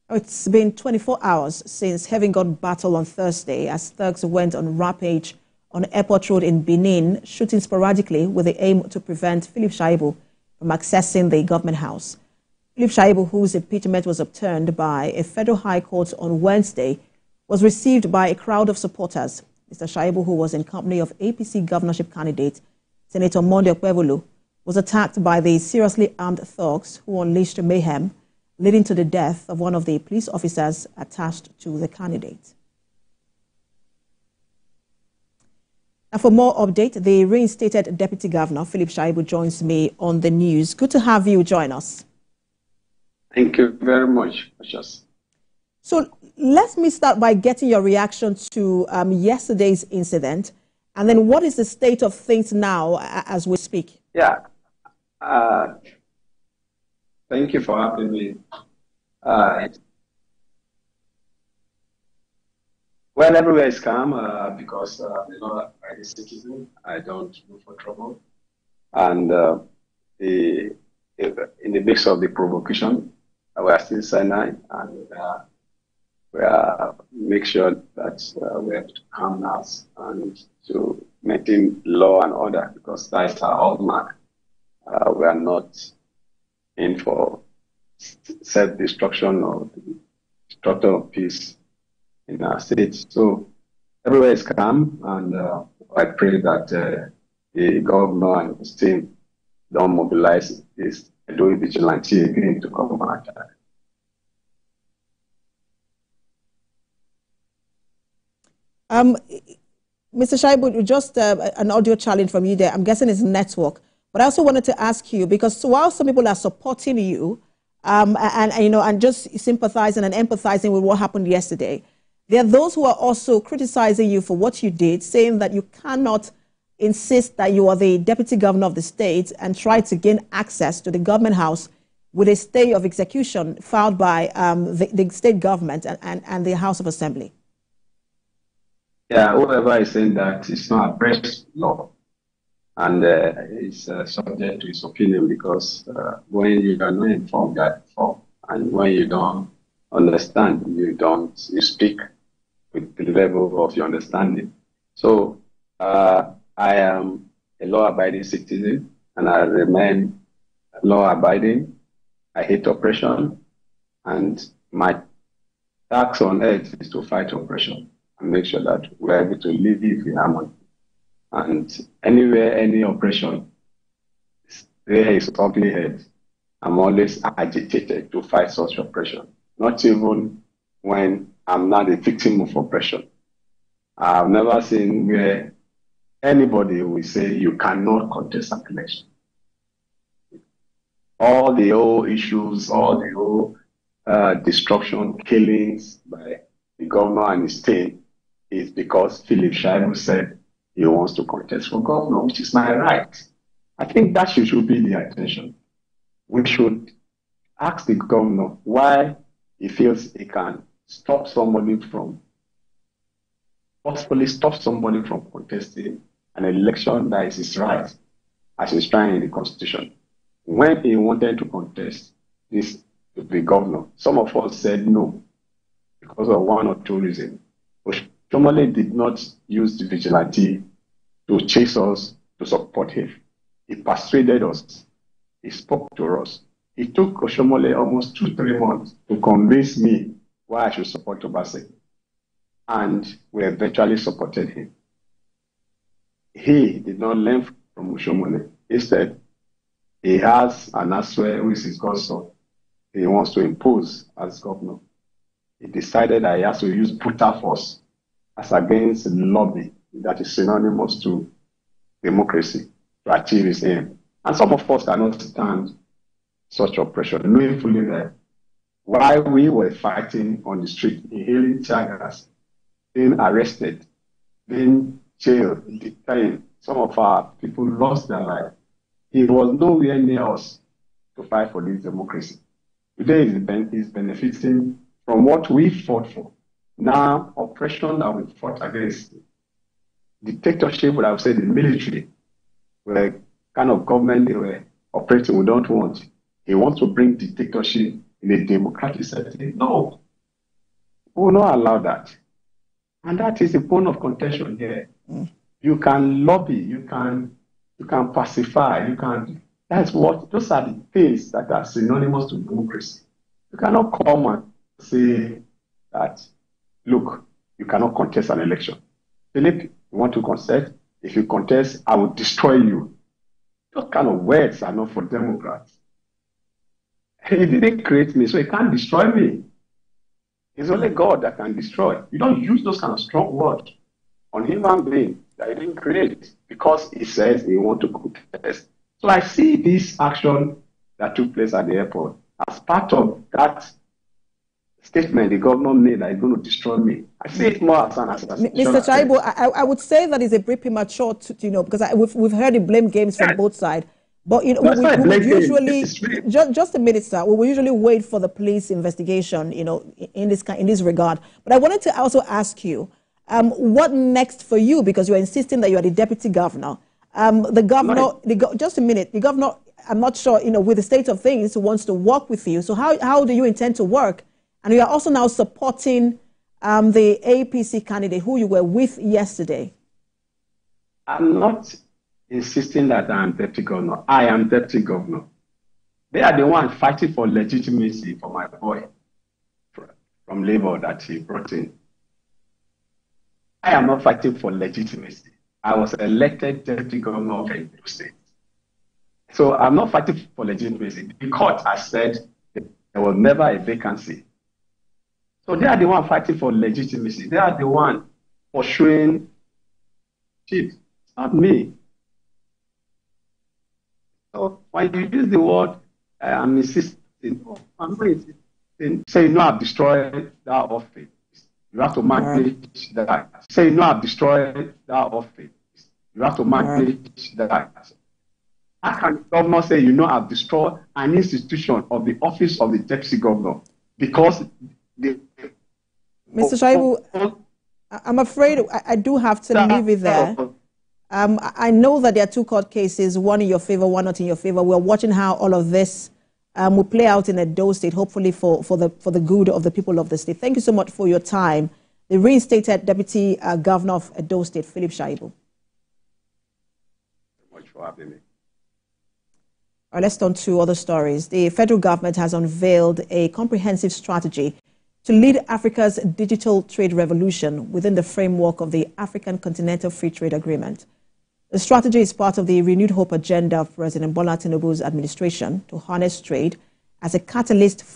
It's been 24 hours since having gun battle on Thursday as thugs went on rampage on Airport Road in Benin, shooting sporadically with the aim to prevent Philip Shaibu from accessing the government house. Philip Shaibu, whose impeachment was overturned by a federal high court on Wednesday, was received by a crowd of supporters. Mr. Shaibu, who was in company of APC governorship candidate Senator Monday Okpebholo, was attacked by the seriously armed thugs who unleashed mayhem, leading to the death of one of the police officers attached to the candidate. Now, for more update, the reinstated Deputy Governor, Philip Shaibu, joins me on the news. Good to have you join us. Thank you very much, Precious. So let me start by getting your reaction to yesterday's incident, and then what is the state of things now as we speak? Yeah. Thank you for having me. Well, everywhere is calm because you know, I'm a citizen. I don't look for trouble, and in the mix of the provocation, we are still silent, and we are make sure that we have to calm us and to maintain law and order because that is our hallmark. We are not in for self-destruction or destruction of peace in our state. So everywhere is calm, and I pray that the governor and his team don't mobilize this vigilante again to come and attack. Mr. Shaibu, just an audio challenge from you there. I'm guessing it's network. But I also wanted to ask you, because while some people are supporting you and just sympathizing and empathizing with what happened yesterday, there are those who are also criticizing you for what you did, saying that you cannot insist that you are the deputy governor of the state and try to gain access to the government house with a stay of execution filed by the state government and the House of Assembly. Yeah, whoever is saying that it's not a breach law, and it's subject to his opinion because when you are not informed, you are informed, and when you don't understand, you speak with the level of your understanding. So I am a law-abiding citizen, and I remain law-abiding. I hate oppression, and my task on earth is to fight oppression and make sure that we're able to live in harmony. And anywhere, any oppression, there is ugly head. I'm always agitated to fight such oppression, not even when I'm not a victim of oppression. I've never seen where anybody will say you cannot contest an election. All the old issues, all the old destruction, killings by the governor and his team is because Philip Shaibu said he wants to contest for governor, which is my right. I think that should be the attention. We should ask the governor why he feels he can stop somebody from, possibly stop somebody from contesting an election that is his right, as is trying in the Constitution. When he wanted to contest this to be governor, some of us said no because of one or two reasons. Oshomole did not use the vigilante to chase us to support him. He persuaded us. He spoke to us. It took Oshomole almost 2-3 months to convince me why I should support Obaseki. And we eventually supported him. He did not learn from Oshomole. Instead, he has an Aswe who is his godson. He wants to impose as governor. He decided that he has to use brutal force as against the lobby that is synonymous to democracy to achieve his aim. And some of us cannot stand such oppression, knowing fully that while we were fighting on the street, inhaling tear gas, being arrested, being jailed, detained, some of our people lost their life. He was nowhere near us to fight for this democracy. Today is benefiting from what we fought for. Now, oppression that we fought against, dictatorship, what I would say the military, were kind of government they were operating, we don't want. He wants to bring dictatorship in a democratic setting? No. We will not allow that. And that is the point of contention here. You can lobby, you can pacify, those are the things that are synonymous to democracy. You cannot come and say that, look, you cannot contest an election. Philip, you want to contest? If you contest, I will destroy you. Those kind of words are not for Democrats. He didn't create me, so he can't destroy me. It's only God that can destroy. You don't use those kind of strong words on human being that he didn't create because he says he wants to contest. So I see this action that took place at the airport as part of that statement the governor made that he's going to destroy me. I see it more as an assassination. Mr. Shaibu, I would say that is a bit premature, because we've heard the blame games from both sides. But we would usually just a minute, sir. We will usually wait for the police investigation, in this regard. But I wanted to also ask you, what next for you? Because you're insisting that you are the deputy governor. The governor, just a minute. The governor, I'm not sure, with the state of things, wants to work with you. So how do you intend to work? And you are also now supporting the APC candidate who you were with yesterday. I'm not insisting that I am deputy governor. I am deputy governor. They are the ones fighting for legitimacy for my boy from Labour that he brought in. I am not fighting for legitimacy. I was elected deputy governor of Edo State. So I'm not fighting for legitimacy. The court has said there was never a vacancy. So they are the one fighting for legitimacy. They are the one pursuing chief. It's not me. So when you use the word, I'm insisting, I'm not insisting. Say, I've destroyed that office. You have to manage that. Say, I've destroyed that office. You have to manage that. How can the governor say, I've destroyed an institution of the office of the deputy governor? Because Mr. Shaibu, I'm afraid I do have to leave it there. I know that there are two court cases, one in your favor, one not in your favor. We're watching how all of this will play out in Edo State, hopefully for the good of the people of the state. Thank you so much for your time. The reinstated Deputy Governor of Edo State, Philip Shaibu. Thank you so much for having me. All right, let's turn to other stories. The federal government has unveiled a comprehensive strategy to lead Africa's digital trade revolution within the framework of the African Continental Free Trade Agreement. The strategy is part of the renewed hope agenda of President Bola Tinubu's administration to harness trade as a catalyst for